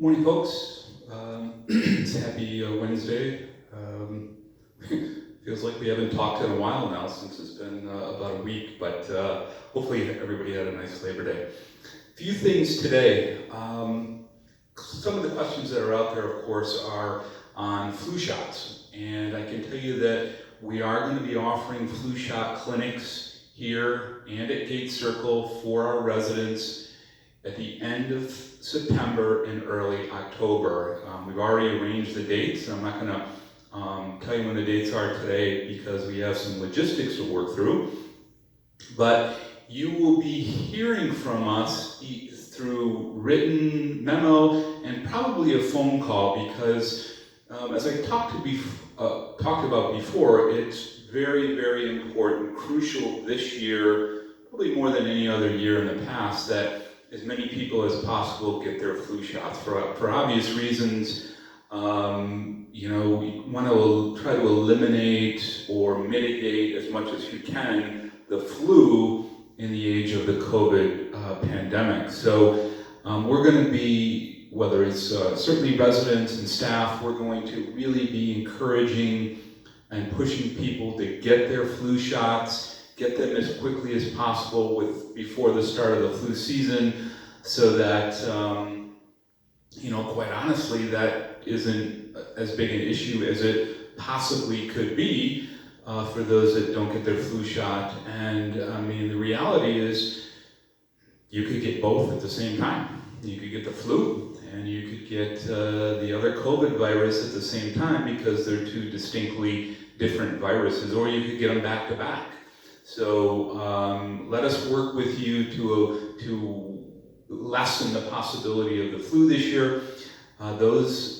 Morning, folks. It's happy Wednesday. Feels like we haven't talked in a while now, since it's been about a week, but hopefully everybody had a nice Labor Day. A few things today. Some of the questions that are out there, of course, are on flu shots. And I can tell you that we are going to be offering flu shot clinics here and at Gate Circle for our residents at the end of September and early October. We've already arranged the dates, and I'm not going to tell you when the dates are today because we have some logistics to work through. But you will be hearing from us through written memo and probably a phone call because, as I talked about before, it's very, very important, crucial this year, probably more than any other year in the past, that as many people as possible get their flu shots for obvious reasons. You want to try to eliminate or mitigate as much as you can the flu in the age of the COVID pandemic. So we're going to be, whether it's certainly residents and staff, we're going to really be encouraging and pushing people to get their flu shots, get them as quickly as possible before the start of the flu season, so that, quite honestly, that isn't as big an issue as it possibly could be for those that don't get their flu shot. And I mean, the reality is you could get both at the same time. You could get the flu and you could get the other COVID virus at the same time because they're two distinctly different viruses, or you could get them back to back. So let us work with you to lessen the possibility of the flu this year. Those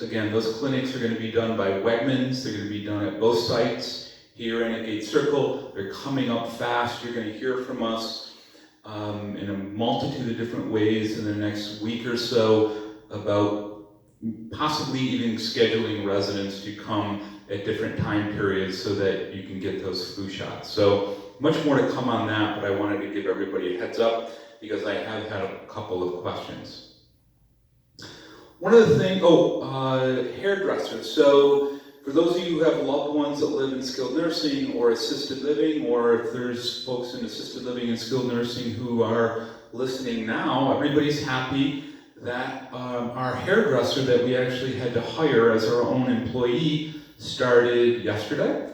clinics are going to be done by Wegmans. They're going to be done at both sites here and at Gate Circle. They're coming up fast. You're going to hear from us in a multitude of different ways in the next week or so about possibly even scheduling residents to come at different time periods so that you can get those flu shots. So much more to come on that, but I wanted to give everybody a heads up because I have had a couple of questions. One of the things, hairdressers. So for those of you who have loved ones that live in skilled nursing or assisted living, or if there's folks in assisted living and skilled nursing who are listening now, everybody's happy that our hairdresser that we actually had to hire as our own employee started yesterday.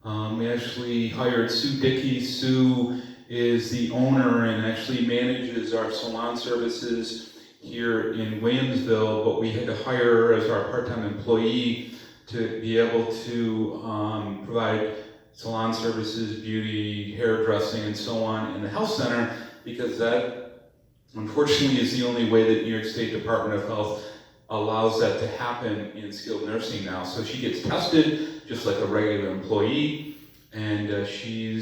We actually hired Sue Dickey. Sue is the owner and actually manages our salon services here in Williamsville, but we had to hire her as our part-time employee to be able to provide salon services, beauty, hairdressing, and so on in the health center, because that, unfortunately, is the only way that New York State Department of Health allows that to happen in skilled nursing now. So she gets tested just like a regular employee, and she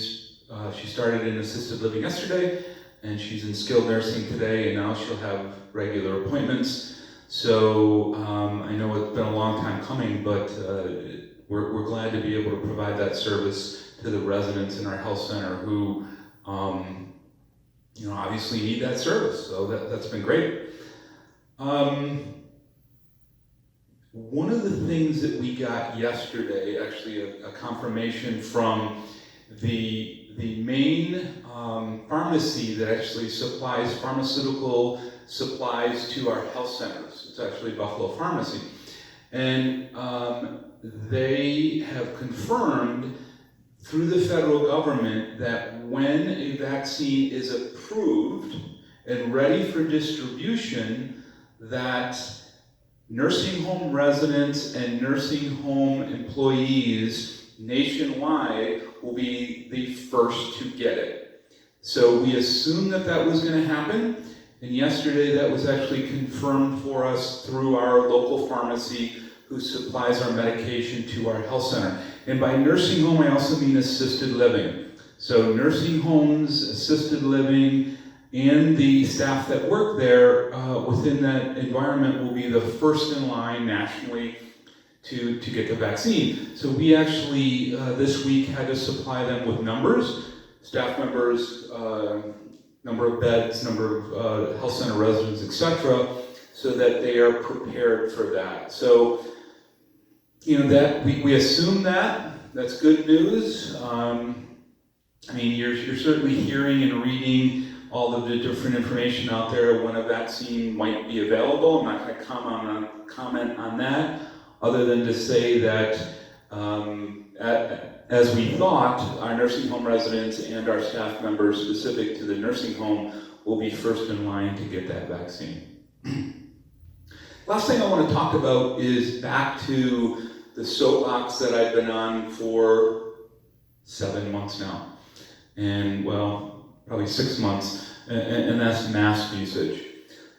started in assisted living yesterday, and she's in skilled nursing today, and now she'll have regular appointments. So I know it's been a long time coming, but we're glad to be able to provide that service to the residents in our health center who obviously need that service. So that's been great. One of the things that we got yesterday, actually a confirmation from the main pharmacy that actually supplies pharmaceutical supplies to our health centers. It's actually Buffalo Pharmacy. And they have confirmed through the federal government that when a vaccine is approved and ready for distribution, that nursing home residents and nursing home employees nationwide will be the first to get it. So we assumed that was going to happen, and yesterday that was actually confirmed for us through our local pharmacy who supplies our medication to our health center. And by nursing home, I also mean assisted living. So nursing homes, assisted living, and the staff that work there within that environment will be the first in line nationally to get the vaccine. So we actually, this week, had to supply them with numbers, staff members, number of beds, number of health center residents, etc., so that they are prepared for that. So, that we assume that's good news. You're certainly hearing and reading all of the different information out there when a vaccine might be available. I'm not going to comment on that, other than to say that as we thought, our nursing home residents and our staff members specific to the nursing home will be first in line to get that vaccine. Last thing I want to talk about is back to the soapbox that I've been on for 7 months now. And probably 6 months, and that's mask usage.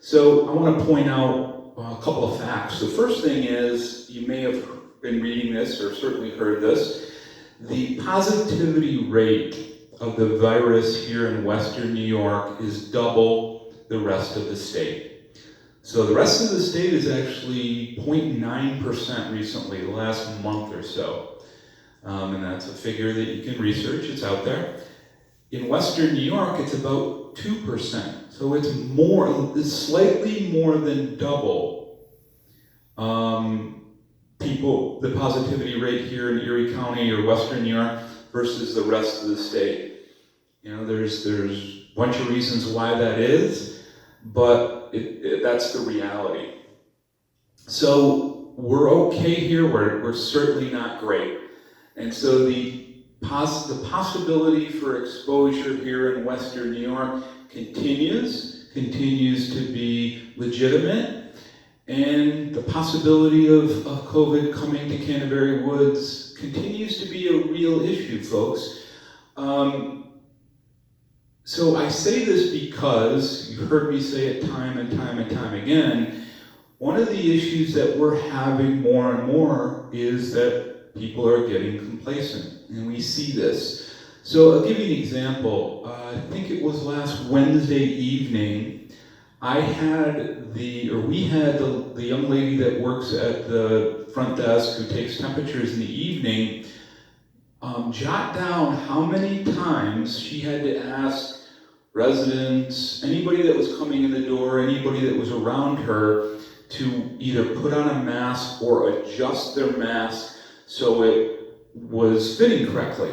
So I want to point out a couple of facts. The first thing is, you may have been reading this or certainly heard this, the positivity rate of the virus here in Western New York is double the rest of the state. So the rest of the state is actually 0.9% recently, the last month or so. And that's a figure that you can research, it's out there. In Western New York, it's about 2%. So it's slightly more than double the positivity rate here in Erie County or Western New York versus the rest of the state. There's a bunch of reasons why that is, but that's the reality. So we're okay here, we're certainly not great. And so the possibility for exposure here in Western New York continues to be legitimate, and the possibility of COVID coming to Canterbury Woods continues to be a real issue, folks. So I say this because you've heard me say it time and time again. One of the issues that we're having more and more is that people are getting complacent, and we see this. So I'll give you an example. I think it was last Wednesday evening, we had the young lady that works at the front desk who takes temperatures in the evening, jot down how many times she had to ask residents, anybody that was coming in the door, anybody that was around her, to either put on a mask or adjust their mask so it was fitting correctly.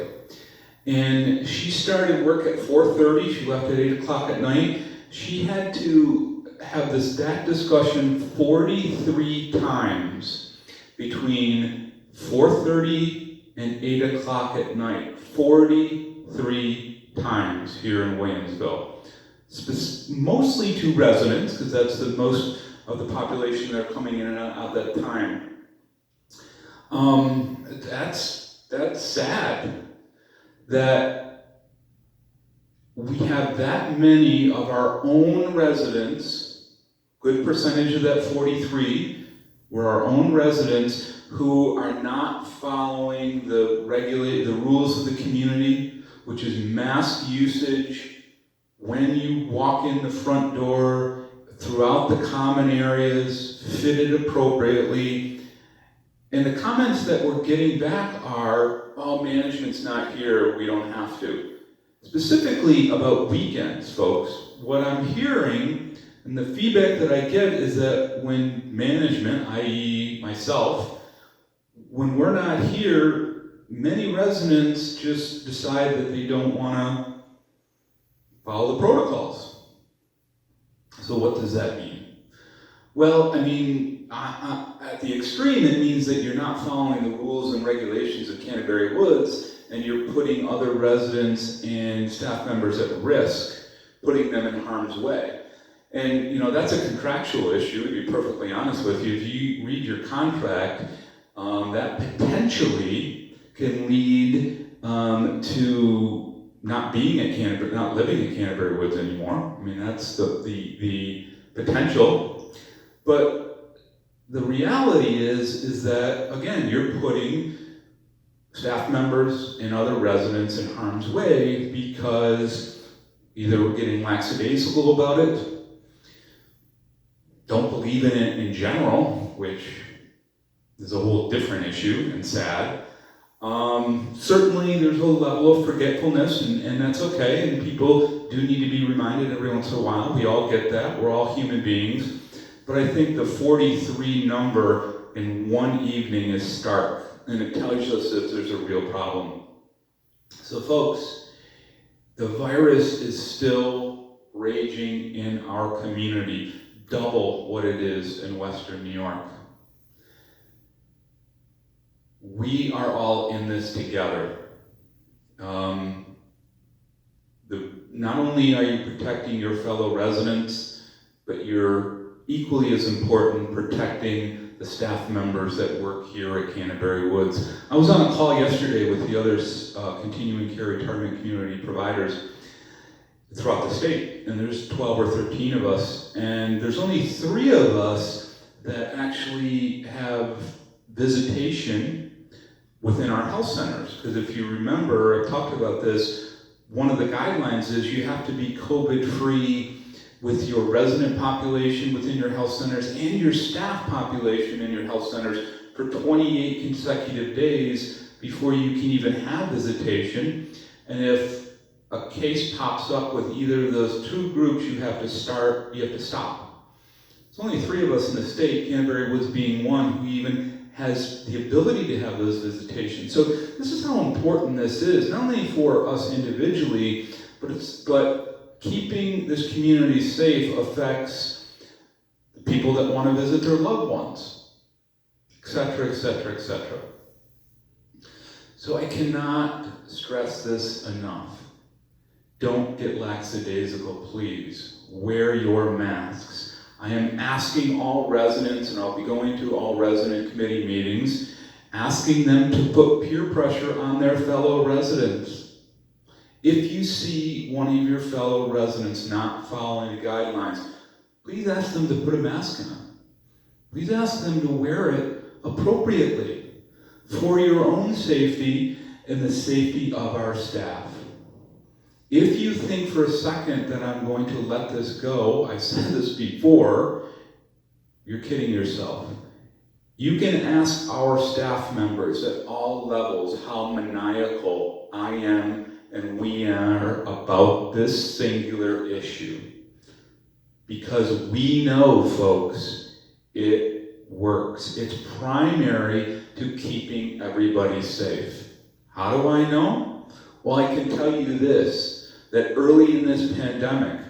And she started work at 4:30, she left at 8 o'clock at night. She had to have that discussion 43 times between 4:30 and 8 o'clock at night. 43 times here in Williamsville. Mostly to residents, because that's the most of the population that are coming in and out at that time. That's sad that we have that many of our own residents, good percentage of that 43 were our own residents who are not following the rules of the community, which is mask usage when you walk in the front door, throughout the common areas, fitted appropriately. And the comments that we're getting back are, oh, management's not here, we don't have to. Specifically about weekends, folks, what I'm hearing and the feedback that I get is that when management, i.e. myself, when we're not here, many residents just decide that they don't want to follow the protocols. So what does that mean? Well, I mean, at the extreme, it means that you're not following the rules and regulations of Canterbury Woods, and you're putting other residents and staff members at risk, putting them in harm's way. And, that's a contractual issue, to be perfectly honest with you. If you read your contract, that potentially can lead to not being at Canterbury, not living at Canterbury Woods anymore. I mean, that's the potential. But the reality is that, again, you're putting staff members and other residents in harm's way because either we're getting lackadaisical about it, don't believe in it in general, which is a whole different issue and sad. Certainly there's a level of forgetfulness, and that's okay, and people do need to be reminded every once in a while. We all get that, we're all human beings. But I think the 43 number in one evening is stark, and it tells us that there's a real problem. So folks, the virus is still raging in our community, double what it is in Western New York. We are all in this together. Not only are you protecting your fellow residents, but you're equally as important protecting the staff members that work here at Canterbury Woods. I was on a call yesterday with the other continuing care retirement community providers throughout the state, and there's 12 or 13 of us, and there's only 3 of us that actually have visitation within our health centers. Because if you remember, I talked about this, one of the guidelines is you have to be COVID-free with your resident population within your health centers and your staff population in your health centers for 28 consecutive days before you can even have visitation. And if a case pops up with either of those 2 groups, you have to stop. There's only 3 of us in the state, Canterbury Woods being one, who even has the ability to have those visitations. So this is how important this is, not only for us individually, but keeping this community safe affects the people that want to visit their loved ones, etc., etc., etc. So I cannot stress this enough. Don't get lackadaisical, please. Wear your masks. I am asking all residents, and I'll be going to all resident committee meetings, asking them to put peer pressure on their fellow residents. If you see one of your fellow residents not following the guidelines, please ask them to put a mask on. Please ask them to wear it appropriately for your own safety and the safety of our staff. If you think for a second that I'm going to let this go, I said this before, you're kidding yourself. You can ask our staff members at all levels how maniacal I am and we are about this singular issue. Because we know, folks, it works. It's primary to keeping everybody safe. How do I know? Well, I can tell you this, that early in this pandemic,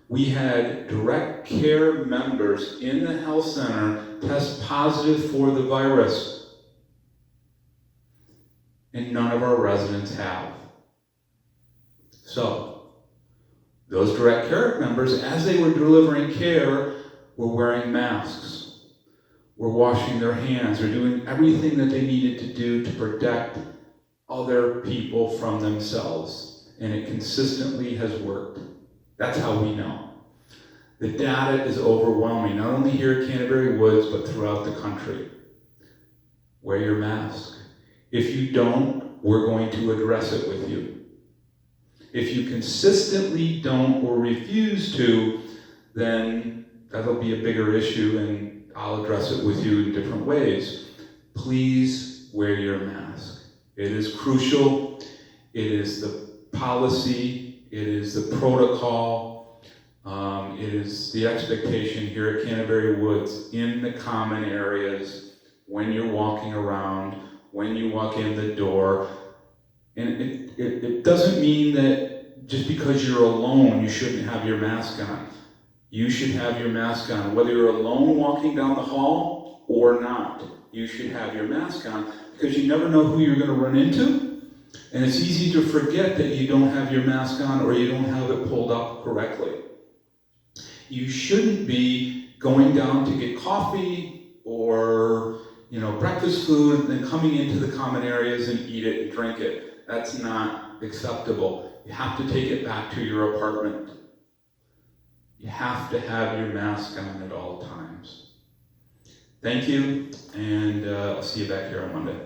we had direct care members in the health center test positive for the virus. And none of our residents have. So, those direct care members, as they were delivering care, were wearing masks, were washing their hands, were doing everything that they needed to do to protect other people from themselves. And it consistently has worked. That's how we know. The data is overwhelming, not only here at Canterbury Woods, but throughout the country. Wear your mask. If you don't, we're going to address it with you. If you consistently don't or refuse to, then that'll be a bigger issue and I'll address it with you in different ways. Please wear your mask. It is crucial. It is the policy, it is the protocol, it is the expectation here at Canterbury Woods in the common areas, when you're walking around, when you walk in the door. And it doesn't mean that just because you're alone, you shouldn't have your mask on. You should have your mask on, whether you're alone walking down the hall or not. You should have your mask on, because you never know who you're going to run into. And it's easy to forget that you don't have your mask on or you don't have it pulled up correctly. You shouldn't be going down to get coffee or breakfast food and then coming into the common areas and eat it and drink it. That's not acceptable. You have to take it back to your apartment. You have to have your mask on at all times. Thank you, and I'll see you back here on Monday.